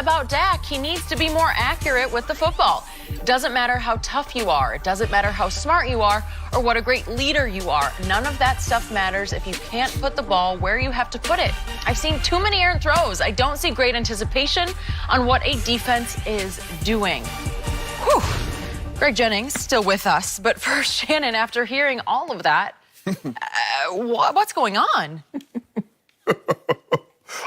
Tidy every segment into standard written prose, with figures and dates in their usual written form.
about Dak. He needs to be more accurate with the football. Doesn't matter how tough you are. It doesn't matter how smart you are or what a great leader you are. None of that stuff matters if you can't put the ball where you have to put it. I've seen too many errant throws. I don't see great anticipation on what a defense is doing. Whew. Greag Jenning still with us. But first, Shannon, after hearing all of that, what's going on?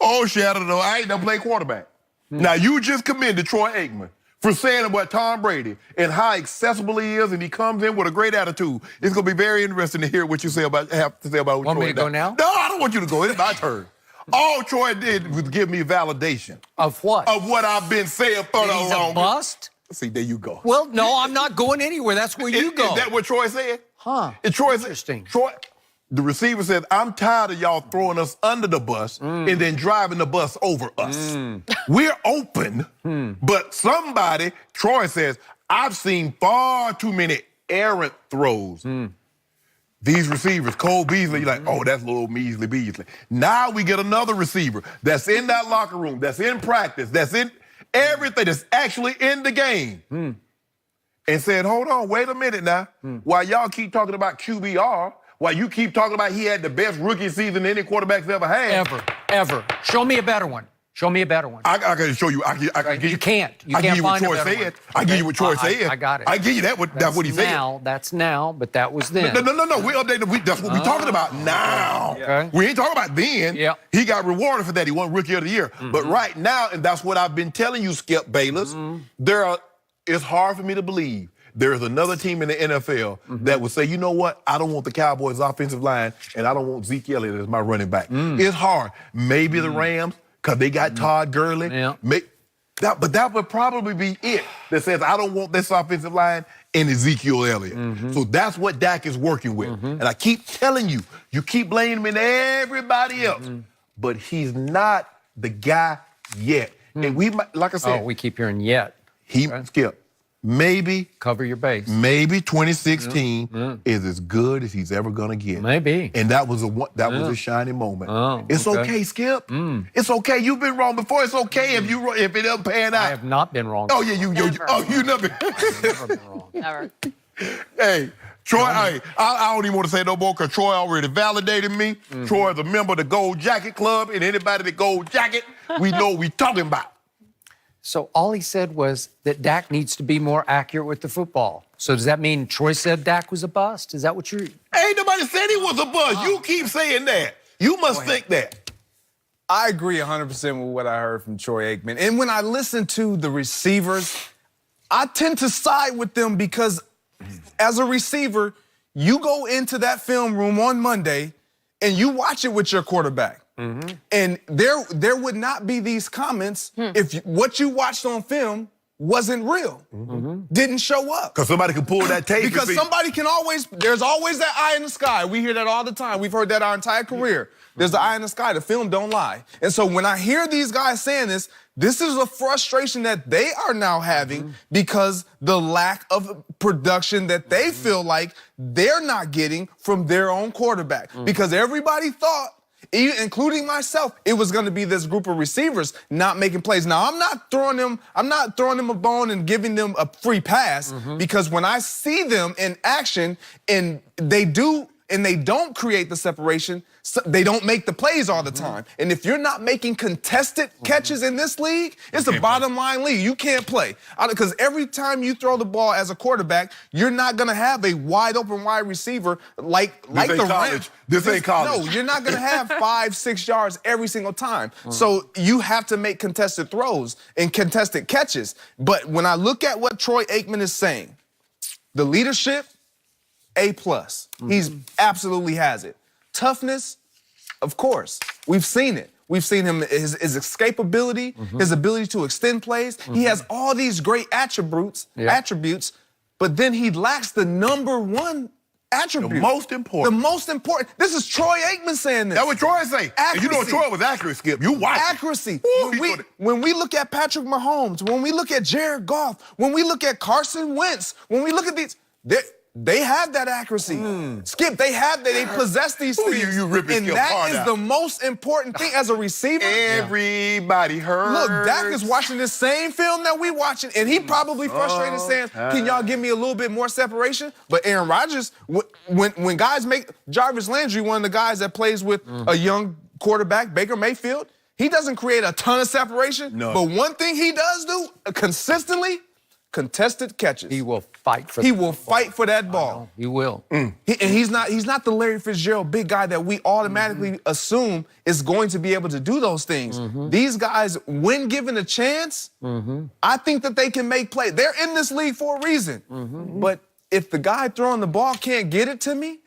Oh, Shannon, though, I ain't never played quarterback. Now, you just commended Troy Aikman for saying about Tom Brady and how accessible he is, and he comes in with a great attitude. It's going to be very interesting to hear what you have to say about Troy. Want me to go now? No, I don't want you to go. It's my turn. All Troy did was give me validation. Of what? Of what I've been saying for the He's longest. a bust? See, there you go. Well, no, I'm not going anywhere. That's where you go. Is that what Troy said? Huh. And Troy Interesting. The receiver said, I'm tired of y'all throwing us under the bus and then driving the bus over us. We're open, but Troy says, I've seen far too many errant throws. These receivers, Cole Beasley, you're like, oh, that's little measly Beasley. Now we get another receiver that's in that locker room, that's in practice, that's in everything, that's actually in the game. And said, hold on, wait a minute now. While y'all keep talking about QBR, while you keep talking about he had the best rookie season any quarterback's ever had. Ever. Show me a better one. Show me a better one. I can show you. You can't. You I can't give you what find a Troy better said. one. I give you what Troy said. I got it. I give you that. That's what he said. That's now, but that was then. No. We updated. That's what we're talking about now. Okay. We ain't talking about then. Yeah. He got rewarded for that. He won Rookie of the Year. But right now, and that's what I've been telling you, Skip Bayless, it's hard for me to believe there's another team in the NFL that would say, you know what, I don't want the Cowboys' offensive line, and I don't want Zeke Elliott as my running back. It's hard. Maybe the Rams, because they got Todd Gurley. Yeah. But that would probably be it that says, I don't want this offensive line and Ezekiel Elliott. So that's what Dak is working with. And I keep telling you, you keep blaming everybody else, but he's not the guy yet. And we might, like I said. Oh, we keep hearing yet. Skip. Maybe cover your base. Maybe 2016 is as good as he's ever gonna get. Maybe. And that was a shining moment. Oh, it's okay, Skip. It's okay. You've been wrong before. It's okay if it doesn't pan out. I have not been wrong. Oh yeah, you never. Never been wrong. Never. Hey, Troy. I don't even want to say no more because Troy already validated me. Troy is a member of the Gold Jacket Club, and anybody that Gold Jacket, we know what we talking about. So all he said was that Dak needs to be more accurate with the football. So does that mean Troy said Dak was a bust? Is that what you're... Ain't nobody said he was a bust. You keep saying that. You must think that. I agree 100% with what I heard from Troy Aikman. And when I listen to the receivers, I tend to side with them because as a receiver, you go into that film room on Monday and you watch it with your quarterback. And there would not be these comments if what you watched on film wasn't real, didn't show up. Because somebody can pull that tape. Because somebody can there's always that eye in the sky. We hear that all the time. We've heard that our entire career. There's the eye in the sky. The film don't lie. And so when I hear these guys saying this is a frustration that they are now having because the lack of production that they feel like they're not getting from their own quarterback. Because everybody thought, including myself, it was going to be this group of receivers not making plays. Now, I'm not throwing them a bone and giving them a free pass because when I see them in action and they don't create the separation, they don't make the plays all the time. And if you're not making contested catches in this league, it's a bottom line league. You can't play. Because every time you throw the ball as a quarterback, you're not going to have a wide open wide receiver like the Rams. This ain't college. No, you're not going to have 5-6 yards every single time. So you have to make contested throws and contested catches. But when I look at what Troy Aikman is saying, the leadership, A+. He's absolutely has it. Toughness, of course. We've seen it. We've seen him, his escapability, his ability to extend plays. He has all these great attributes, but then he lacks the number one attribute. The most important. The most important. This is Troy Aikman saying this. That's what Troy say. Accuracy. And you know Troy was accurate, Skip. You watch. Accuracy. When we look at Patrick Mahomes, when we look at Jared Goff, when we look at Carson Wentz, when we look at these, they have that accuracy. Skip, they have that. They possess these things. You ripping and Skip that hard is out. the most important thing as a receiver. Everybody heard. Look, Dak is watching the same film that we watching, and he probably frustrated saying, can y'all give me a little bit more separation? But Aaron Rodgers, when guys make Jarvis Landry, one of the guys that plays with a young quarterback, Baker Mayfield, he doesn't create a ton of separation. No. But one thing he does do consistently, contested catches. He will fight for. He will fight for that ball. He will. He's not the Larry Fitzgerald big guy that we automatically assume is going to be able to do those things. These guys, when given a chance, I think that they can make play. They're in this league for a reason. But if the guy throwing the ball can't get it to me,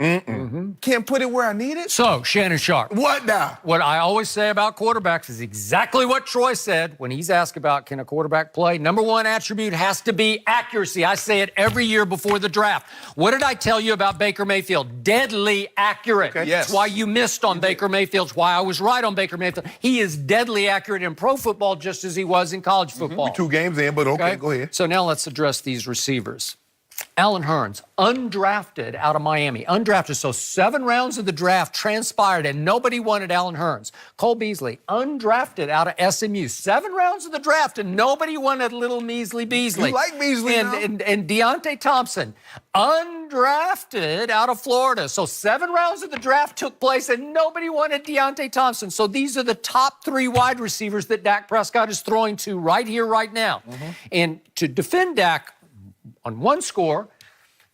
can't put it where I need it. So, Shannon Sharp. What now? What I always say about quarterbacks is exactly what Troy said when he's asked about can a quarterback play. Number one attribute has to be accuracy. I say it every year before the draft. What did I tell you about Baker Mayfield? Deadly accurate. Okay. Yes. That's why you missed on Baker Mayfield. It's why I was right on Baker Mayfield. He is deadly accurate in pro football just as he was in college football. 2 games in, but okay, go ahead. So now let's address these receivers. Allen Hurns, undrafted out of Miami. Undrafted, so 7 rounds of the draft transpired and nobody wanted Allen Hurns. Cole Beasley, undrafted out of SMU. 7 rounds of the draft and nobody wanted little measly Beasley. You like Beasley now. And Deontay Thompson, undrafted out of Florida. So 7 rounds of the draft took place and nobody wanted Deontay Thompson. So these are the top 3 wide receivers that Dak Prescott is throwing to right here, right now. And to defend Dak, on one score,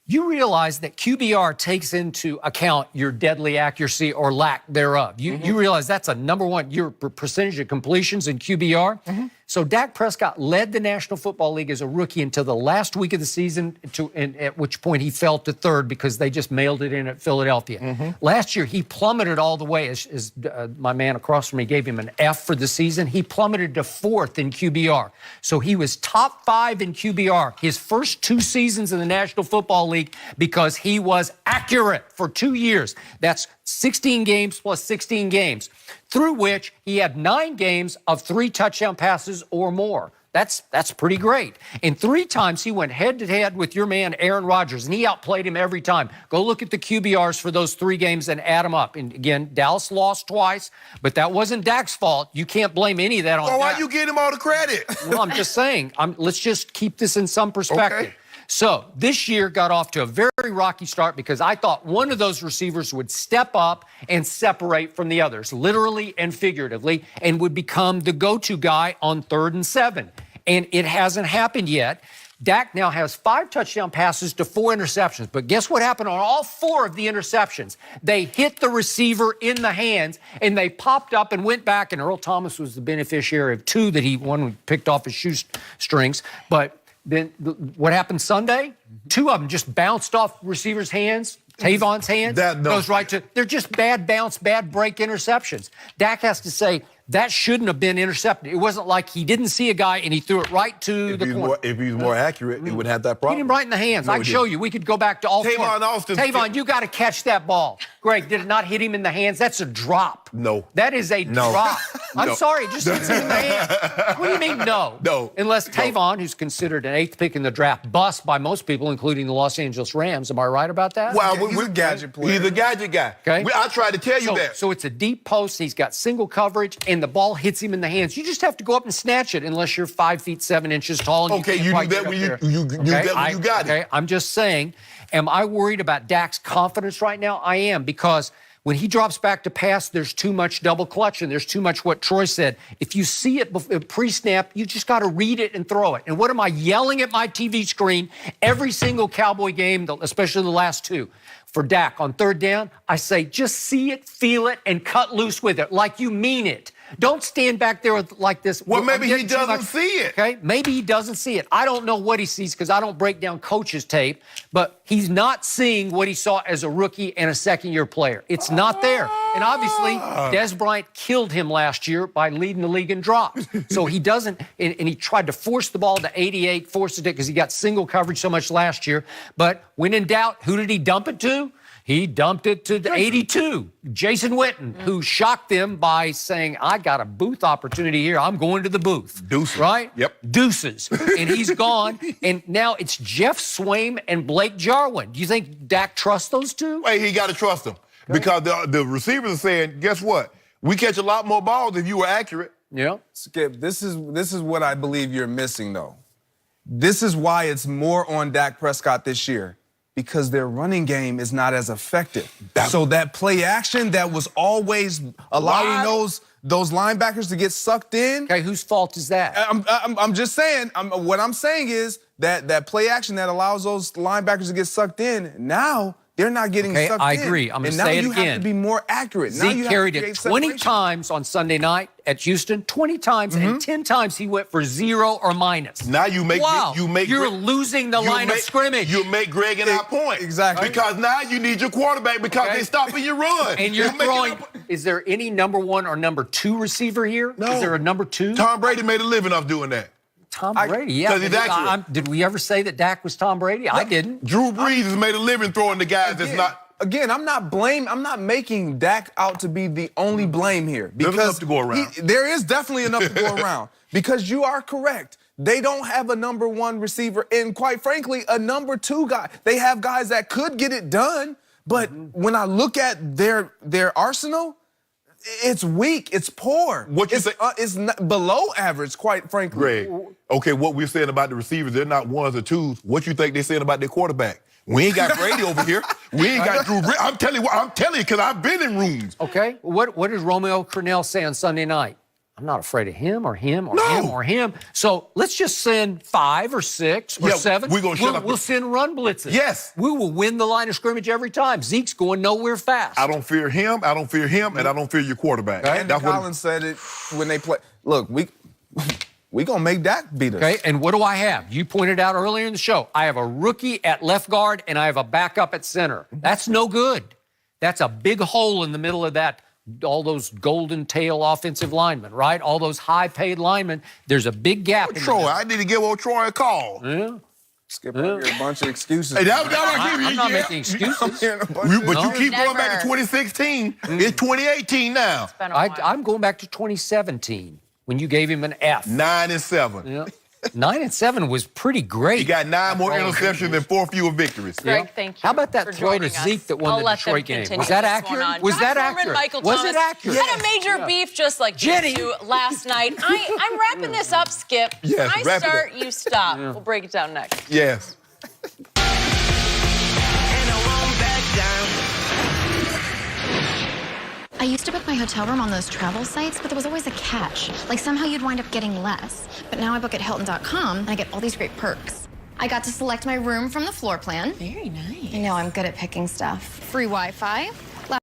you realize that QBR takes into account your deadly accuracy or lack thereof. You realize that's a number one, your percentage of completions in QBR. So Dak Prescott led the National Football League as a rookie until the last week of the season, at which point he fell to 3rd because they just mailed it in at Philadelphia. Last year, he plummeted all the way. As my man across from me gave him an F for the season, he plummeted to 4th in QBR. So he was top 5 in QBR his first 2 seasons in the National Football League because he was accurate for 2 years. That's 16 games plus 16 games, through which he had 9 games of 3 touchdown passes or more. That's pretty great. And 3 times he went head-to-head with your man Aaron Rodgers, and he outplayed him every time. Go look at the QBRs for those 3 games and add them up. And again, Dallas lost twice, but that wasn't Dak's fault. You can't blame any of that on Dak. Why you give him all the credit? Well, I'm just saying, let's just keep this in some perspective. Okay. So this year got off to a very rocky start because I thought one of those receivers would step up and separate from the others, literally and figuratively, and would become the go-to guy on 3rd and 7. And it hasn't happened yet. Dak now has 5 touchdown passes to 4 interceptions. But guess what happened on all 4 of the interceptions? They hit the receiver in the hands, and they popped up and went back, and Earl Thomas was the beneficiary of 2 that one picked off his shoestrings. But then what happened Sunday? 2 of them just bounced off receivers' hands, Tavon's hands, goes right to, they're just bad bounce, bad break interceptions. Dak has to say, that shouldn't have been intercepted. It wasn't like he didn't see a guy and he threw it right to the corner. If he was more accurate, he wouldn't have that problem. Hit him right in the hands. No, I can show you. We could go back to all 4. Tavon, you got to catch that ball. Greg, did it not hit him in the hands? That's a drop. No. That is a drop. I'm sorry, it just hits him in the hands. What do you mean no? No. Unless Tavon, who's considered an 8th pick in the draft, bust by most people, including the Los Angeles Rams. Am I right about that? Well, He's a gadget player. He's a gadget guy. Okay. I tried to tell you that. So it's a deep post. He's got single coverage, and the ball hits him in the hands. You just have to go up and snatch it unless you're 5 feet 7 inches tall. And Okay, you knew that when you got it. I'm just saying, am I worried about Dak's confidence right now? I am, because when he drops back to pass, there's too much double clutch and there's too much what Troy said. If you see it pre-snap, you just got to read it and throw it. And what am I yelling at my TV screen every single Cowboy game, especially the last 2? For Dak on 3rd down, I say just see it, feel it, and cut loose with it like you mean it. Don't stand back there like this. Well, maybe he doesn't see it. Okay, maybe he doesn't see it. I don't know what he sees because I don't break down coaches' tape, but he's not seeing what he saw as a rookie and a second-year player. It's not there. And obviously, Des Bryant killed him last year by leading the league in drops. So he doesn't, and he tried to force the ball to 88, forced it because he got single coverage so much last year. But when in doubt, who did he dump it to? He dumped it to the 82. Jason Witten, who shocked them by saying, I got a booth opportunity here. I'm going to the booth. Deuces. Right? Yep. Deuces. And he's gone. And now it's Jeff Swaim and Blake Jarwin. Do you think Dak trusts those two? Hey, he got to trust them. Because the receivers are saying, guess what? We catch a lot more balls if you were accurate. Yeah. Skip, this is what I believe you're missing, though. This is why it's more on Dak Prescott this year. Because their running game is not as effective. So that play action that was always allowing those linebackers to get sucked in. Okay, whose fault is that? I'm just saying, what I'm saying is that play action that allows those linebackers to get sucked in, now they're not getting sucked in. I agree. I'm going to say it again. And now you have to be more accurate. Zeke carried it 20 times on Sunday night at Houston, 20 times, and 10 times he went for 0 or minus. Now you make you're losing the line of scrimmage. You make Greg and our point. Exactly. Because now you need your quarterback because they're stopping your run. And you're throwing. Is there any number 1 or number 2 receiver here? No. Is there a number 2? Tom Brady made a living off doing that. Tom Brady, yeah. 'Cause he's accurate. Did we ever say that Dak was Tom Brady? I didn't. Drew Brees has made a living throwing the guys that's not. Again, I'm not making Dak out to be the only blame here. Because There's enough to go around. There is definitely enough to go around. Because you are correct. They don't have a number 1 receiver and, quite frankly, a number 2 guy. They have guys that could get it done, but when I look at their arsenal, it's weak. It's poor. What you say? It's not below average, quite frankly. Greg, okay, what we're saying about the receivers, they're not 1s or 2s. What you think they're saying about their quarterback? We ain't got Brady over here. We ain't got Drew Brees. I'm telling you, because I've been in rooms. Okay. What did Romeo Crennel say on Sunday night? I'm not afraid of him or him or him or him. So let's just send 5 or 6 or 7. We're gonna shut up. We'll send run blitzes. Yes. We will win the line of scrimmage every time. Zeke's going nowhere fast. I don't fear him. I don't fear him, and I don't fear your quarterback. Andy Collins said it when they play. Look, we gonna make Dak beat us. Okay, and what do I have? You pointed out earlier in the show, I have a rookie at left guard and I have a backup at center. That's no good. That's a big hole in the middle of that, all those golden tail offensive linemen, right? All those high-paid linemen. There's a big gap in Troy, I need to give old Troy a call. Yeah. Skip over a bunch of excuses. Hey, I'm not making excuses. But you keep going back to 2016. It's 2018 now. I'm going back to 2017 when you gave him an F. 9-7. Yeah. 9-7 was pretty great. He got 9 more interceptions and 4 fewer victories. Greg, thank you. How about that for throw to joining us. Zeke that won I'll the let them Detroit game? continue Was that this one accurate? on. Was Josh that Foreman, accurate? Michael Was Thomas it accurate? Had a major beef just like Jenny. you two last night. I'm wrapping this up, Skip. Yes, I wrap it start, up. you stop. We'll break it down next. Yes. I used to book my hotel room on those travel sites, but there was always a catch. Like somehow you'd wind up getting less. But now I book at Hilton.com and I get all these great perks. I got to select my room from the floor plan. Very nice. I know I'm good at picking stuff. Free Wi-Fi,